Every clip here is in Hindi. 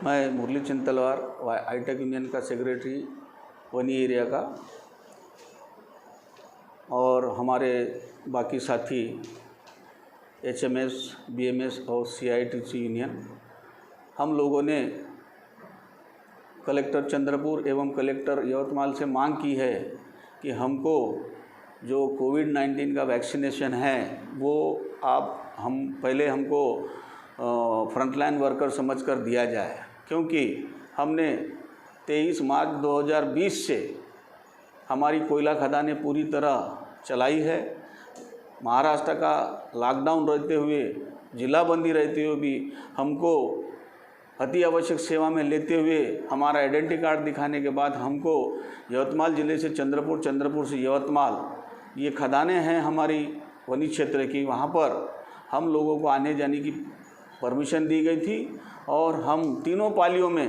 मैं मुरली चंद तलवार आईटेक यूनियन का सेक्रेटरी वनी एरिया का, और हमारे बाकी साथी HMS, BMS और CITC यूनियन, हम लोगों ने कलेक्टर चंद्रपुर एवं कलेक्टर यवतमाल से मांग की है कि हमको जो कोविड-19 का वैक्सीनेशन है वो हमको फ्रंटलाइन वर्कर समझकर दिया जाए, क्योंकि हमने 23 मार्च 2020 से हमारी कोयला खदानें पूरी तरह चलाई है। महाराष्ट्र का लॉकडाउन रहते हुए, जिलाबंदी रहते हुए भी हमको अति आवश्यक सेवा में लेते हुए हमारा आइडेंटिटी कार्ड दिखाने के बाद हमको यवतमाल ज़िले से चंद्रपुर, चंद्रपुर से यवतमाल, ये खदानें हैं हमारी वनी क्षेत्र की, वहाँ पर हम लोगों को आने जाने की परमिशन दी गई थी और हम तीनों पालियों में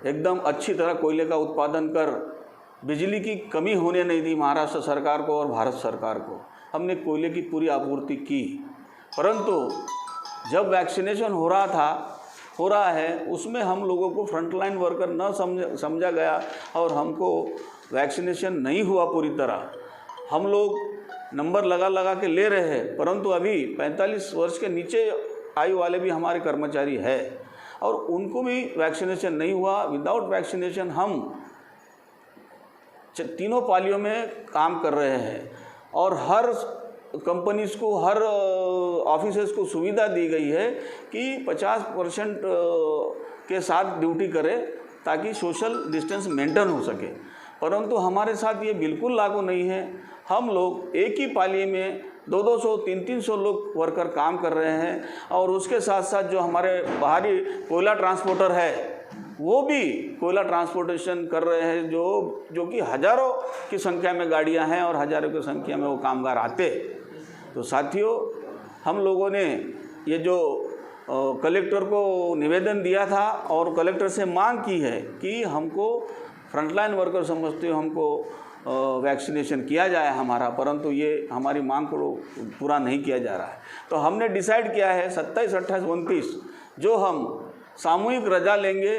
एकदम अच्छी तरह कोयले का उत्पादन कर बिजली की कमी होने नहीं दी महाराष्ट्र सरकार को और भारत सरकार को। हमने कोयले की पूरी आपूर्ति की, परंतु जब वैक्सीनेशन हो रहा है उसमें हम लोगों को फ्रंटलाइन वर्कर न समझा गया और हमको वैक्सीनेशन नहीं हुआ पूरी तरह। हम लोग नंबर लगा के ले रहे हैं, परंतु अभी 45 वर्ष के नीचे आयु वाले भी हमारे कर्मचारी है और उनको भी वैक्सीनेशन नहीं हुआ। विदाउट वैक्सीनेशन हम तीनों पालियों में काम कर रहे हैं और हर कंपनीज़ को, हर ऑफिसर्स को सुविधा दी गई है कि 50% के साथ ड्यूटी करें ताकि सोशल डिस्टेंस मेंटेन हो सके, परंतु हमारे साथ ये बिल्कुल लागू नहीं है। हम लोग एक ही पाली में 200, 300 लोग वर्कर काम कर रहे हैं और उसके साथ साथ जो हमारे बाहरी कोयला ट्रांसपोर्टर है वो भी कोयला ट्रांसपोर्टेशन कर रहे हैं, जो कि हज़ारों की संख्या में गाड़ियां हैं और हज़ारों की संख्या में वो कामगार आते। तो साथियों, हम लोगों ने ये जो कलेक्टर को निवेदन दिया था और कलेक्टर से मांग की है कि हमको फ्रंटलाइन वर्कर समझते हो हमको वैक्सीनेशन किया जाए हमारा, परंतु ये हमारी मांग को पूरा नहीं किया जा रहा है। तो हमने डिसाइड किया है 27, 28, 29 जो हम सामूहिक रजा लेंगे,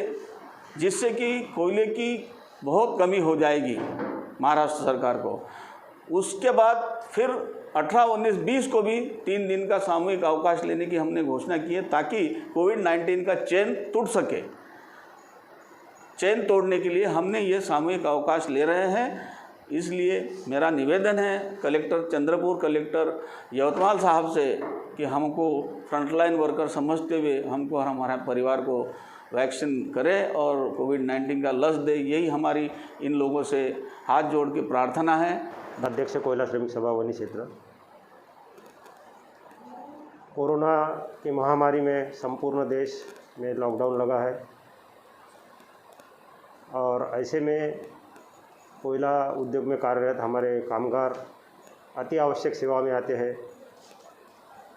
जिससे कि कोयले की बहुत कमी हो जाएगी महाराष्ट्र सरकार को। उसके बाद फिर 18, 19, 20 को भी 3 दिन का सामूहिक अवकाश लेने की हमने घोषणा की है ताकि कोविड-19 का चेन टूट सके। चेन तोड़ने के लिए हमने ये सामूहिक अवकाश ले रहे हैं। इसलिए मेरा निवेदन है कलेक्टर चंद्रपुर, कलेक्टर यवतमाल साहब से कि हमको फ्रंटलाइन वर्कर समझते हुए हमको और हमारे परिवार को वैक्सीन करें और कोविड-19 का लस दे। यही हमारी इन लोगों से हाथ जोड़ के प्रार्थना है। अध्यक्ष कोयला श्रमिक सभा वनी क्षेत्र। कोरोना की महामारी में संपूर्ण देश में लॉकडाउन लगा है और ऐसे में कोयला उद्योग में कार्यरत हमारे कामगार अति आवश्यक सेवा में आते हैं।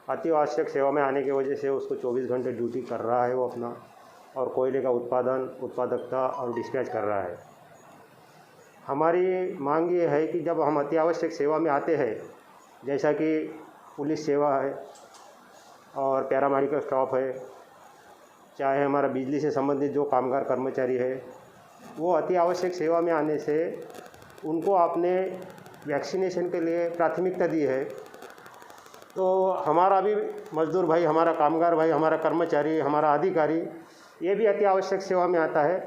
अति आवश्यक सेवा में आने की वजह से उसको 24 घंटे ड्यूटी कर रहा है वो अपना, और कोयले का उत्पादकता और डिस्पैच कर रहा है। हमारी मांग ये है कि जब हम अति आवश्यक सेवा में आते हैं, जैसा कि पुलिस सेवा है और पैरामेडिकल स्टाफ है, चाहे हमारा बिजली से संबंधित जो कामगार कर्मचारी है, वो अति आवश्यक सेवा में आने से उनको आपने वैक्सीनेशन के लिए प्राथमिकता दी है। तो हमारा भी मजदूर भाई, हमारा कामगार भाई, हमारा कर्मचारी, हमारा अधिकारी, ये भी अति आवश्यक सेवा में आता है,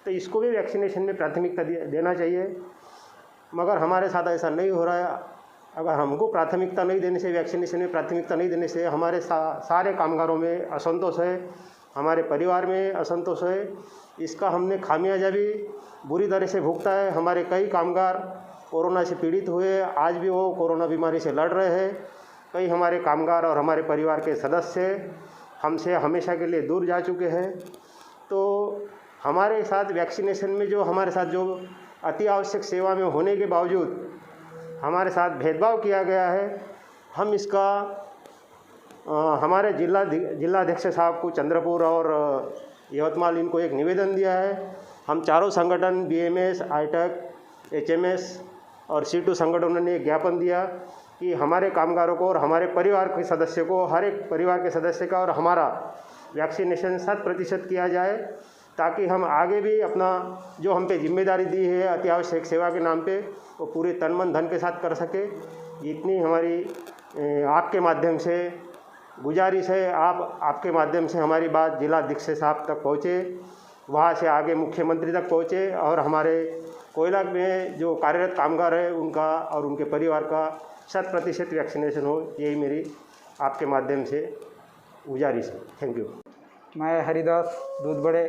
तो इसको भी वैक्सीनेशन में प्राथमिकता देना चाहिए। मगर हमारे साथ ऐसा नहीं हो रहा है। अगर हमको प्राथमिकता नहीं देने से, वैक्सीनेशन में प्राथमिकता नहीं देने से हमारे सारे कामगारों में असंतोष है, हमारे परिवार में असंतोष है। इसका हमने खामियाजा भी बुरी तरह से भुगता है। हमारे कई कामगार कोरोना से पीड़ित हुए, आज भी वो कोरोना बीमारी से लड़ रहे हैं। कई हमारे कामगार और हमारे परिवार के सदस्य हमसे हमेशा के लिए दूर जा चुके हैं। तो हमारे साथ वैक्सीनेशन में जो हमारे साथ जो अति आवश्यक सेवा में होने के बावजूद हमारे साथ भेदभाव किया गया है, हम इसका हमारे जिलाध्यक्ष साहब को चंद्रपुर और यवतमाल इनको एक निवेदन दिया है। हम चारों संगठन BMS, आईटेक, HMS और C2 संगठनों ने एक ज्ञापन दिया कि हमारे कामगारों को और हमारे परिवार के सदस्य को, हर एक परिवार के सदस्य का और हमारा वैक्सीनेशन 100% किया जाए, ताकि हम आगे भी अपना जो हम पे जिम्मेदारी दी है अत्यावश्यक सेवा के नाम पे वो पूरे तन मन धन के साथ कर सके। इतनी हमारी आपके माध्यम से गुजारिश है। आपके माध्यम से हमारी बात जिला अधीक्षक साहब तक पहुँचे, वहाँ से आगे मुख्यमंत्री तक पहुँचे और हमारे कोयला में जो कार्यरत कामगार है उनका और उनके परिवार का 100% वैक्सीनेशन हो, यही मेरी आपके माध्यम से गुजारिश है। Thank you. मैं हरिदास दूधबड़े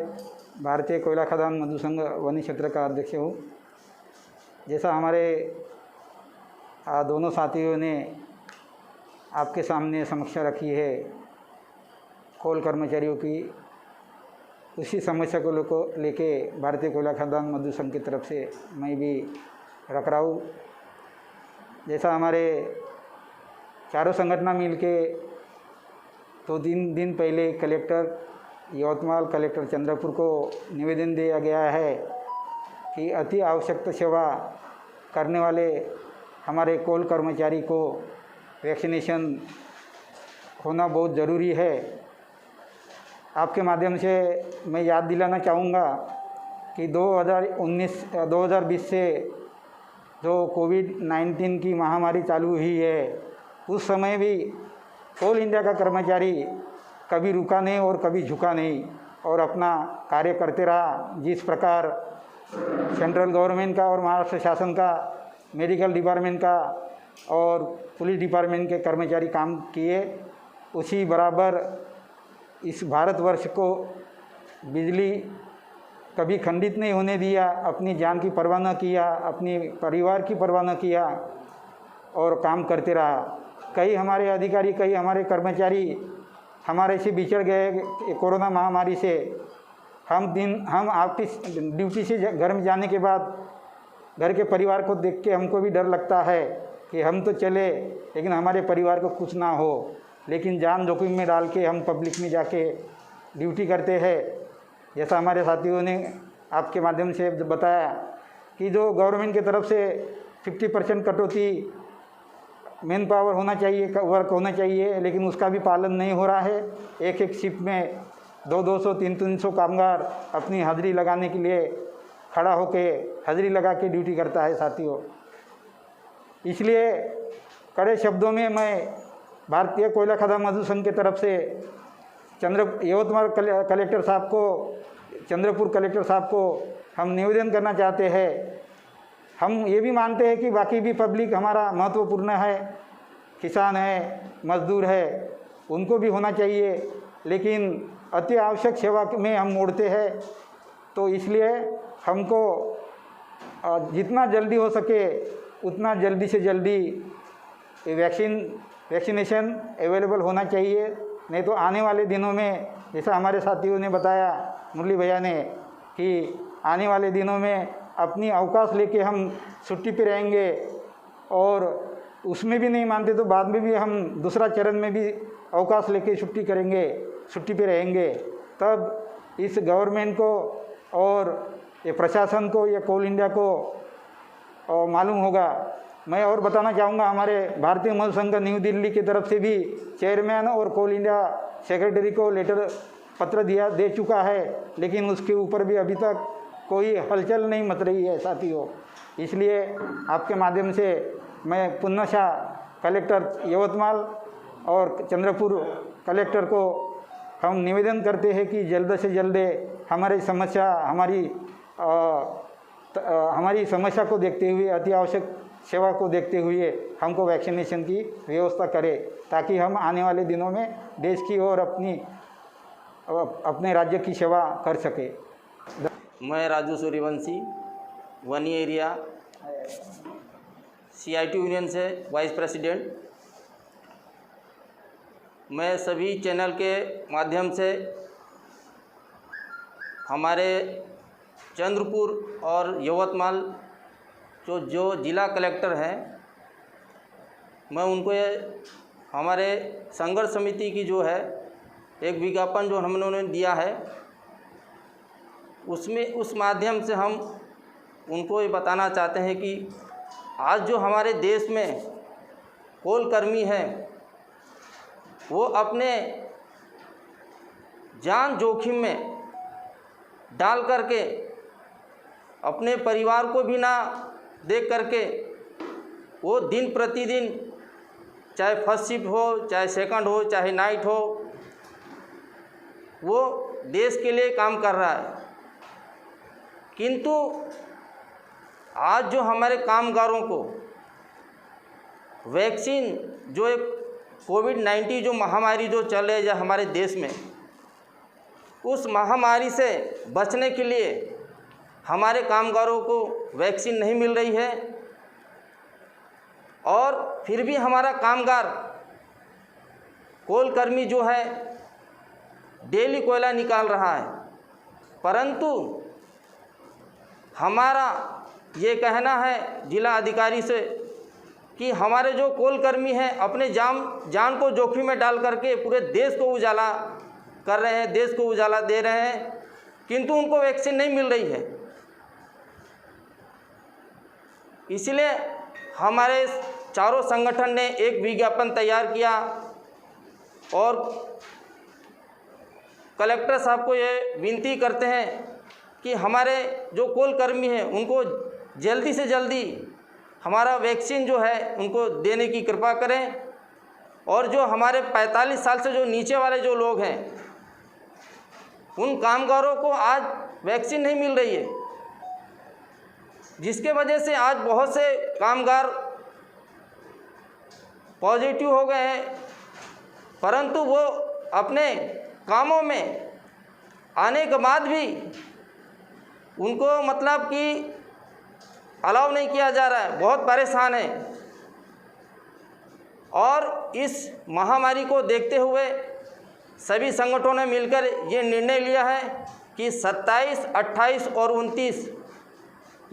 भारतीय कोयला खदान मजदूर संघ वनी क्षेत्र का अध्यक्ष हूँ। जैसा हमारे दोनों साथियों ने आपके सामने समीक्षा रखी है कोल कर्मचारियों की, उसी समस्या को लेके भारतीय कोयला खदान मजदूर संघ की तरफ से मैं भी रख रहा हूँ। जैसा हमारे चारों संगठन मिल के 2-3 दिन पहले कलेक्टर यवतमाल, कलेक्टर चंद्रपुर को निवेदन दिया गया है कि अति आवश्यक सेवा करने वाले हमारे कोल कर्मचारी को वैक्सीनेशन होना बहुत ज़रूरी है। आपके माध्यम से मैं याद दिलाना चाहूँगा कि 2020 से जो कोविड-19 की महामारी चालू हुई है, उस समय भी कोल इंडिया का कर्मचारी कभी रुका नहीं और कभी झुका नहीं और अपना कार्य करते रहा। जिस प्रकार सेंट्रल गवर्नमेंट का और महाराष्ट्र शासन का, मेडिकल डिपार्टमेंट का और पुलिस डिपार्टमेंट के कर्मचारी काम किए, उसी बराबर इस भारतवर्ष को बिजली कभी खंडित नहीं होने दिया, अपनी जान की परवाह न किया, अपने परिवार की परवाह न किया और काम करते रहा। कई हमारे अधिकारी, कई हमारे कर्मचारी हमारे से बिछड़ गए कोरोना महामारी से। हम आपकी ड्यूटी से घर में जाने के बाद घर के परिवार को देख के हमको भी डर लगता है कि हम तो चले लेकिन हमारे परिवार को कुछ ना हो, लेकिन जान जोखिम में डाल के हम पब्लिक में जाके ड्यूटी करते हैं। जैसा हमारे साथियों ने आपके माध्यम से बताया कि जो गवर्नमेंट की तरफ से 50% कटौती मैन पावर होना चाहिए, वर्क होना चाहिए, लेकिन उसका भी पालन नहीं हो रहा है। एक शिफ्ट में 200, 300 कामगार अपनी हाजिरी लगाने के लिए खड़ा होके हाजिरी लगा के ड्यूटी करता है साथियों। इसलिए कड़े शब्दों में मैं भारतीय कोयला खदान मजदूर संघ की तरफ से यवतमाल कलेक्टर साहब को, चंद्रपुर कलेक्टर साहब को हम निवेदन करना चाहते हैं। हम ये भी मानते हैं कि बाकी भी पब्लिक हमारा महत्वपूर्ण है, किसान है, मजदूर है, उनको भी होना चाहिए, लेकिन अति आवश्यक सेवा में हम मोड़ते हैं। तो इसलिए हमको जितना जल्दी हो सके उतना जल्दी से जल्दी वैक्सीनेशन अवेलेबल होना चाहिए। नहीं तो आने वाले दिनों में, जैसा हमारे साथियों ने बताया, मुरली भैया ने, कि आने वाले दिनों में अपनी अवकाश लेके हम छुट्टी पे रहेंगे और उसमें भी नहीं मानते तो बाद में भी हम दूसरा चरण में भी अवकाश लेके छुट्टी पे रहेंगे। तब इस गवर्नमेंट को और ये प्रशासन को, ये कोल इंडिया को मालूम होगा। मैं और बताना चाहूँगा, हमारे भारतीय मजदूर संघ न्यू दिल्ली की तरफ से भी चेयरमैन और कोल इंडिया सेक्रेटरी को पत्र दे चुका है, लेकिन उसके ऊपर भी अभी तक कोई हलचल नहीं मच रही है साथियों। इसलिए आपके माध्यम से मैं पुनः कलेक्टर यवतमाल और चंद्रपुर कलेक्टर को हम निवेदन करते हैं कि जल्द से जल्द हमारी समस्या को देखते हुए, अति आवश्यक सेवा को देखते हुए हमको वैक्सीनेशन की व्यवस्था करें, ताकि हम आने वाले दिनों में देश की और अपने राज्य की सेवा कर सके। मैं राजू सूर्यवंशी, वनी एरिया CIT यूनियन से वाइस प्रेसिडेंट। मैं सभी चैनल के माध्यम से हमारे चंद्रपुर और यवतमाल जो जिला कलेक्टर हैं, मैं उनको हमारे संघर्ष समिति की जो है एक विज्ञापन जो हम लोगों ने दिया है, उस माध्यम से हम उनको ये बताना चाहते हैं कि आज जो हमारे देश में कोल कर्मी हैं, वो अपने जान जोखिम में डाल करके अपने परिवार को भी ना देख करके वो दिन प्रतिदिन, चाहे फर्स्ट शिफ्ट हो, चाहे सेकंड हो, चाहे नाइट हो, वो देश के लिए काम कर रहा है। किंतु आज जो हमारे कामगारों को वैक्सीन, जो एक कोविड-19 जो महामारी जो चल रही है हमारे देश में, उस महामारी से बचने के लिए हमारे कामगारों को वैक्सीन नहीं मिल रही है और फिर भी हमारा कामगार कोलकर्मी जो है डेली कोयला निकाल रहा है। परंतु हमारा ये कहना है जिला अधिकारी से कि हमारे जो कोलकर्मी हैं अपने जान को जोखिम में डाल करके पूरे देश को उजाला कर रहे हैं, देश को उजाला दे रहे हैं, किंतु उनको वैक्सीन नहीं मिल रही है। इसलिए हमारे चारों संगठन ने एक विज्ञापन तैयार किया और कलेक्टर साहब को ये विनती करते हैं कि हमारे जो कोलकर्मी हैं उनको जल्दी से जल्दी हमारा वैक्सीन जो है उनको देने की कृपा करें। और जो हमारे 45 साल से जो नीचे वाले जो लोग हैं उन कामगारों को आज वैक्सीन नहीं मिल रही है, जिसके वजह से आज बहुत से कामगार पॉजिटिव हो गए हैं, परंतु वो अपने कामों में आने के बाद भी उनको मतलब कि अलाउ नहीं किया जा रहा है, बहुत परेशान है। और इस महामारी को देखते हुए सभी संगठनों ने मिलकर ये निर्णय लिया है कि 27, 28 और 29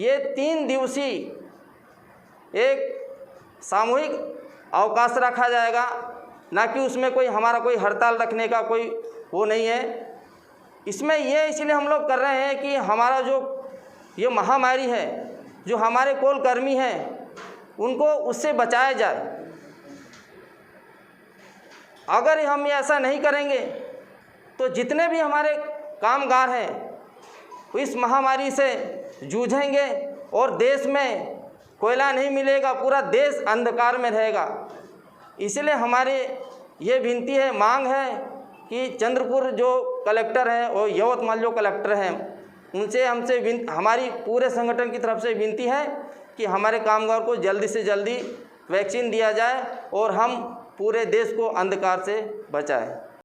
ये 3 दिवसीय एक सामूहिक अवकाश रखा जाएगा, ना कि उसमें कोई हमारा कोई हड़ताल रखने का कोई वो नहीं है। इसमें ये इसलिए हम लोग कर रहे हैं कि हमारा जो ये महामारी है, जो हमारे कोलकर्मी हैं उनको उससे बचाया जाए। अगर हम ऐसा नहीं करेंगे तो जितने भी हमारे कामगार हैं इस महामारी से जूझेंगे और देश में कोयला नहीं मिलेगा, पूरा देश अंधकार में रहेगा। इसलिए हमारे ये विनती है, मांग है कि चंद्रपुर जो कलेक्टर हैं और यवतमाल जो कलेक्टर हैं उनसे हमारी पूरे संगठन की तरफ से विनती है कि हमारे कामगार को जल्दी से जल्दी वैक्सीन दिया जाए और हम पूरे देश को अंधकार से बचाएं।